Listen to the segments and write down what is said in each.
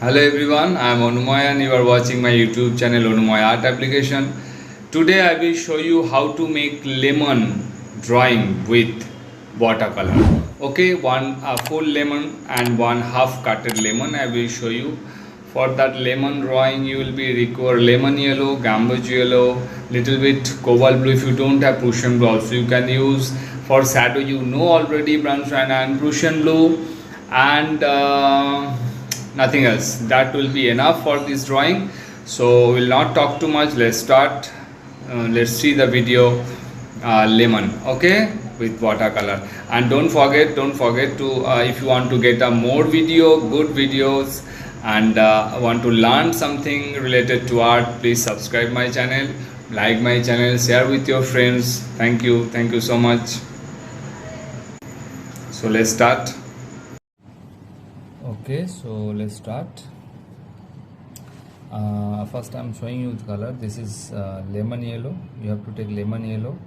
Hello everyone, I am Onumaya and you are watching my YouTube channel Onumaya Art Application. Today I will show you how to make lemon drawing with watercolor. Okay, one full lemon and one half cutted lemon I will show you. For that lemon drawing you will be require lemon yellow, gamboge yellow, little bit cobalt blue. If you don't have Prussian blue also you can use. For shadow you know already Braunstein and Prussian blue and nothing else. That will be enough for this drawing, so we'll not talk too much. Let's start. Let's see the video. Lemon, okay, with watercolor. And don't forget to if you want to get a more good videos and want to learn something related to art, please subscribe my channel, like my channel, share with your friends. Thank you so much. So let's start. Okay, so let's start. First I'm showing you the color. This is lemon yellow. You have to take lemon yellow.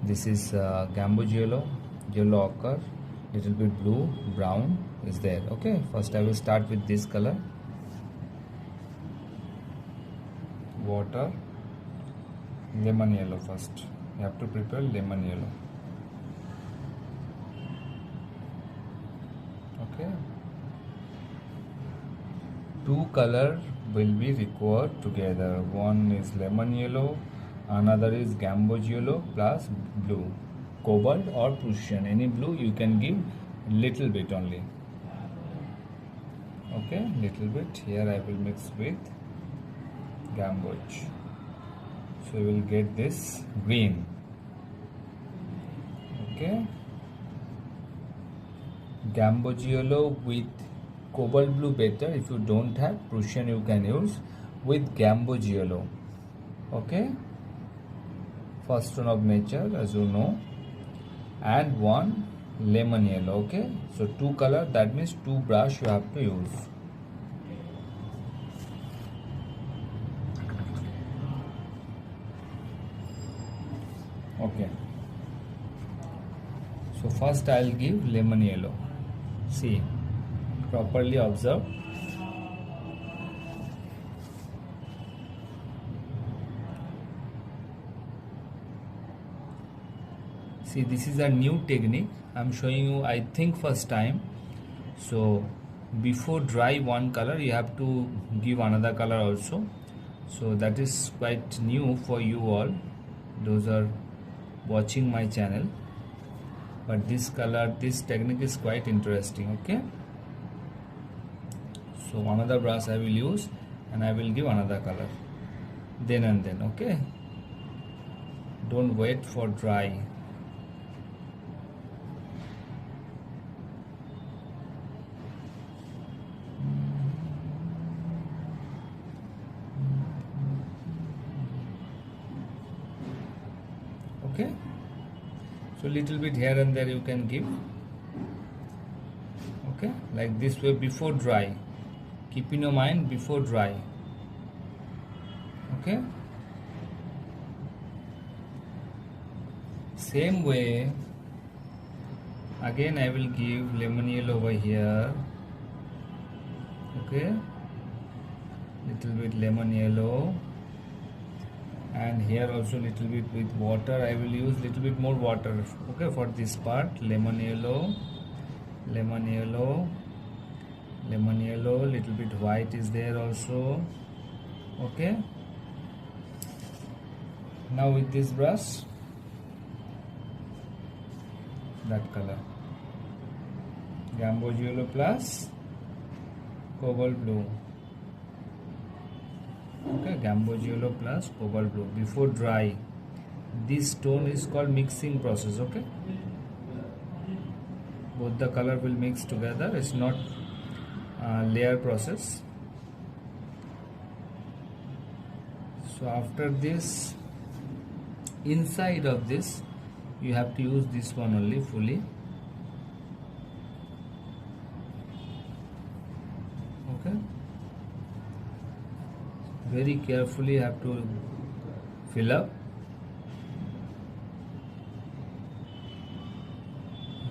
This is gamboge yellow, yellow ochre, little bit blue, brown is there. Okay, first I will start with this color. Water, lemon yellow first. You have to prepare lemon yellow. Okay, two color will be required together. One is lemon yellow, another is gamboge yellow plus blue, cobalt or Prussian, any blue you can give little bit only. Okay, little bit. Here I will mix with gamboge, so you will get this green. Okay, gamboge yellow with cobalt blue better. If you don't have Prussian you can use with gamboge yellow. Okay, first tone of nature as you know, and one lemon yellow. Okay, so two color, that means two brush you have to use. Okay, so first I'll give lemon yellow. See, properly observe. See, this is a new technique I'm showing you, I think first time. So before dry one color you have to give another color also, so that is quite new for you all, those are watching my channel. But this technique is quite interesting. Okay, so another brush I will use and I will give another color then and then. Okay, don't wait for dry. Okay, so little bit here and there you can give. Okay, like this way before dry. Keep in your mind before dry. Okay, same way again I will give lemon yellow over here. Okay, little bit lemon yellow, and here also little bit with water. I will use little bit more water. Okay, for this part, lemon yellow, lemon yellow, lemon yellow, little bit white is there also. Okay, now with this brush, that color, gamboge yellow plus cobalt blue. Okay, gamboge yellow plus cobalt blue before dry. This tone is called mixing process. Okay, both the color will mix together. It's not layer process. So after this, inside of this you have to use this one only fully. Okay, very carefully you have to fill up.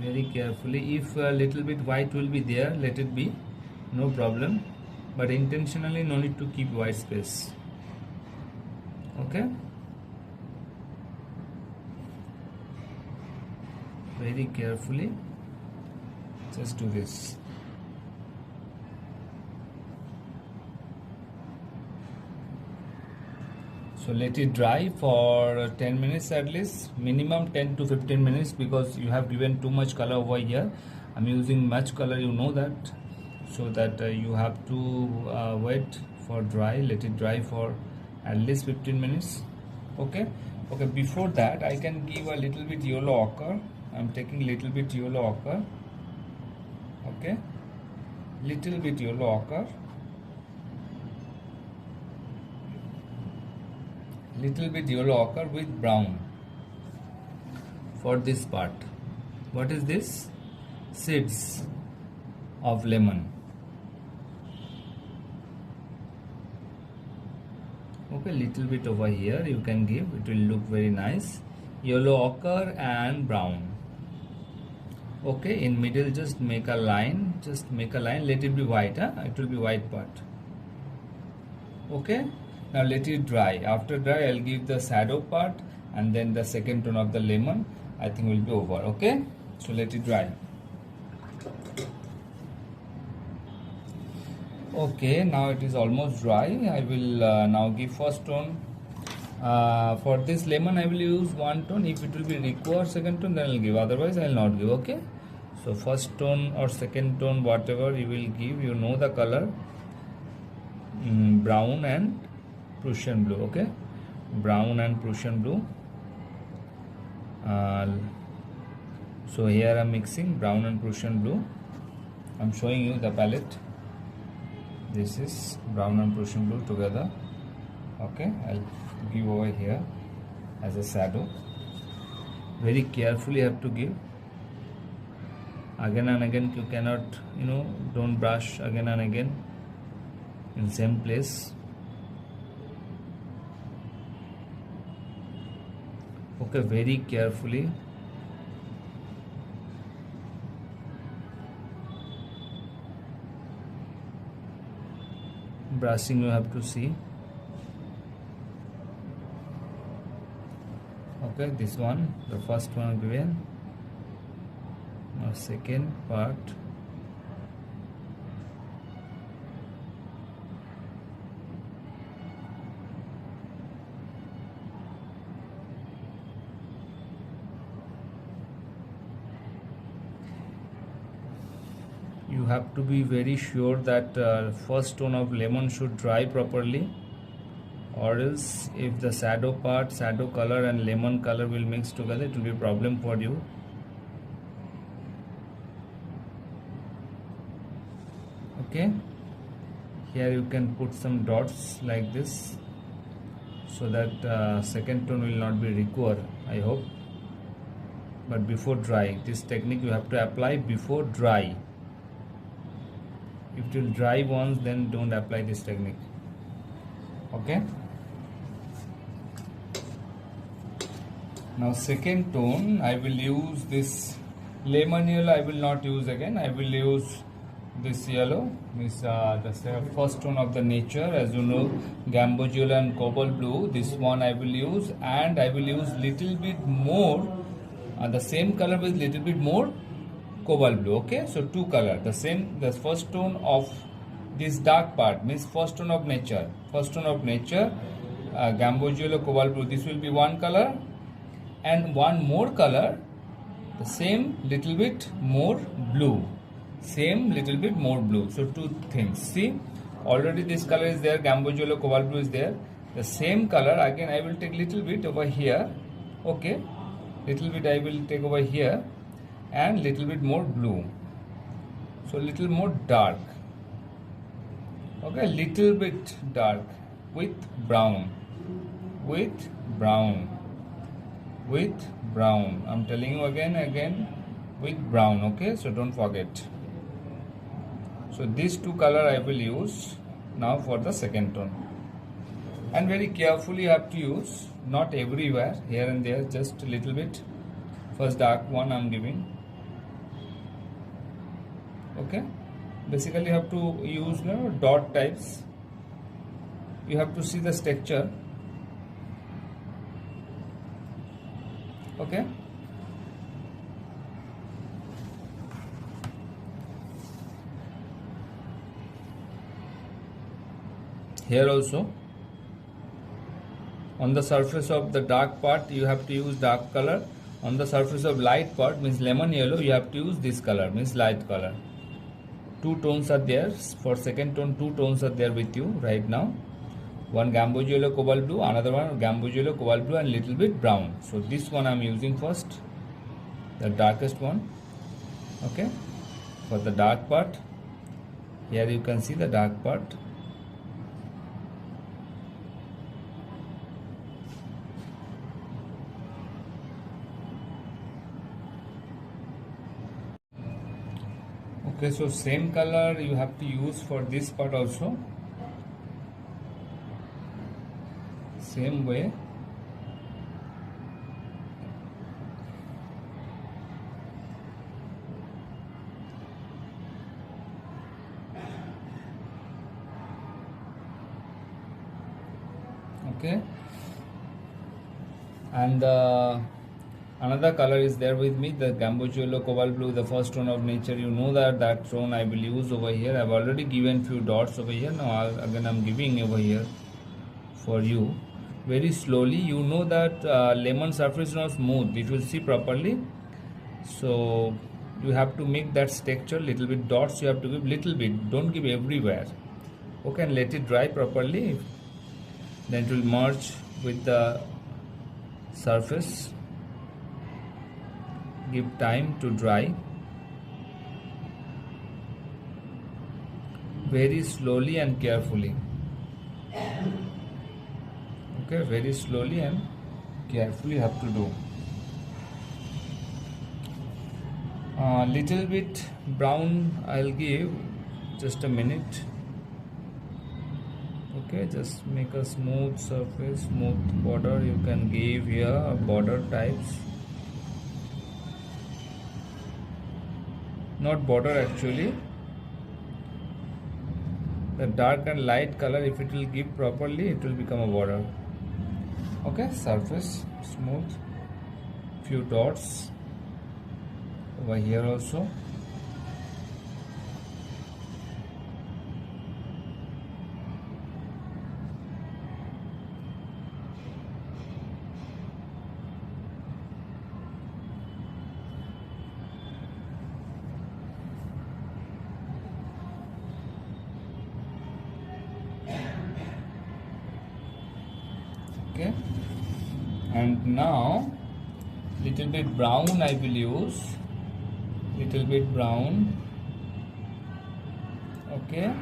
Very carefully. If a little bit white will be there, let it be, no problem. but intentionally no need to keep white space. Okay, very carefully just do this. So let it dry for 10 minutes at least, minimum 10 to 15 minutes, because you have given too much color over here. I'm using much color, you know that, so that you have to wait for dry. Let it dry for at least 15 minutes. Okay, before that I can give a little bit yellow ochre. I'm taking little bit yellow ochre. Okay, little bit yellow ochre, little bit yellow ochre with brown for this part. What is this? Seeds of lemon. Okay, little bit over here you can give, it will look very nice. Yellow ochre and brown. Okay, in middle just make a line, let it be white, it will be white part. Okay, now let it dry. After dry I'll give the shadow part, and then the second tone of the lemon I think will be over. Okay, so let it dry. Okay, now it is almost dry. I will now give first tone. For this lemon I will use one tone. If it will be required second tone, then I will give, otherwise I will not give. Okay, so first tone or second tone, whatever you will give, you know the color, brown and Prussian blue. Okay, brown and Prussian blue. So here I am mixing brown and Prussian blue. I am showing you the palette. This is brown and Prussian blue together. Okay, I'll give over here as a shadow. Very carefully you have to give. Again and again, you cannot, don't brush again and again in same place. Okay, very carefully. Brushing you have to see. Okay, this one, the first one given. Now second part. You have to be very sure that first tone of lemon should dry properly, or else if the shadow part, shadow color and lemon color will mix together, it will be a problem for you. Okay, here you can put some dots like this, so that second tone will not be required, I hope. But before dry, this technique you have to apply before dry. If it will dry once, then don't apply this technique. Okay, now second tone I will use this lemon yellow. I will not use again. I will use this yellow, this the first tone of the nature, as you know, gamboge yellow and cobalt blue. This one I will use, and I will use little bit more the same color with little bit more cobalt blue. Okay, so two color, the same, the first tone of this dark part means first tone of nature, gamboge yellow, cobalt blue. This will be one color, and one more color, the same little bit more blue, same little bit more blue. So two things. See, already this color is there, gamboge yellow, cobalt blue is there. The same color again I will take little bit over here. Okay, little bit I will take over here, and little bit more blue, so little more dark. Okay, little bit dark with brown, with brown, with brown. I'm telling you again with brown. Okay, so don't forget. So these two color I will use now for the second tone, and very carefully you have to use, not everywhere, here and there, just a little bit. First dark one I'm giving. Okay, Basically you have to use dot types. You have to see the texture. Okay. Here also, on the surface of the dark part you have to use dark color. On the surface of light part, means lemon yellow, you have to use this color, means light color. Two tones are there. For second tone, two tones are there with you right now. One gamboge yellow, cobalt blue, another one gamboge yellow, cobalt blue, and little bit brown. So this one I am using first, the darkest one. Okay, for the dark part, here you can see the dark part. Okay, so same color you have to use for this part also. Same way. Okay, and another color is there with me, the gamboge yellow, cobalt blue, the first tone of nature. You know that tone I will use over here. I've already given few dots over here. Now again I'm giving over here for you very slowly. You know that lemon surface is not smooth, it will see properly. So you have to make that texture little bit. Dots you have to give little bit, don't give everywhere. Okay, and let it dry properly. Then it will merge with the surface. Give time to dry. Very slowly and carefully. Okay, very slowly and carefully have to do. Little bit brown I'll give, just a minute. Okay, just make a smooth surface, smooth border. You can give here border types, not border actually, the dark and light color. If it will give properly, it will become a border. Okay, surface smooth, few dots over here also. Okay, and now little bit brown I will use, little bit brown. Okay,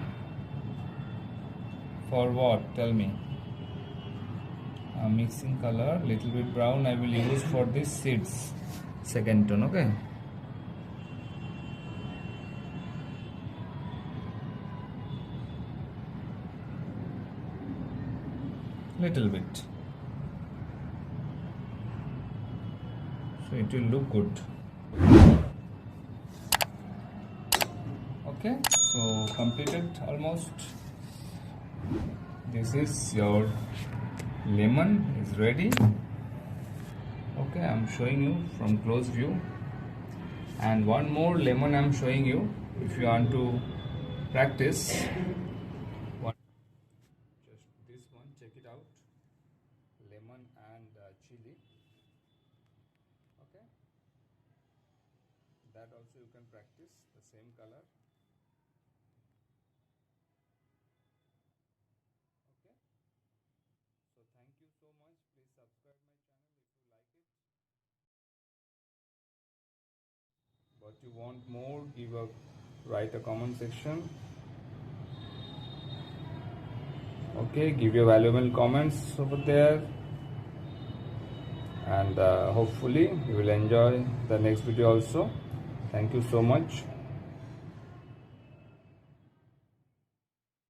for what, tell me? Mixing color, little bit brown I will use for this seeds, second tone. Okay, little bit, so it will look good. Okay, so completed almost. This is your lemon is ready. Okay, I'm showing you from close view, and one more lemon I'm showing you if you want to practice. Just this one, check it out, lemon and chili. Okay, that also you can practice, the same color. Okay, so thank you so much. Please subscribe my channel if you like it. But you want more, write a comment section. Okay, give your valuable comments over there, and hopefully you will enjoy the next video also. Thank you so much.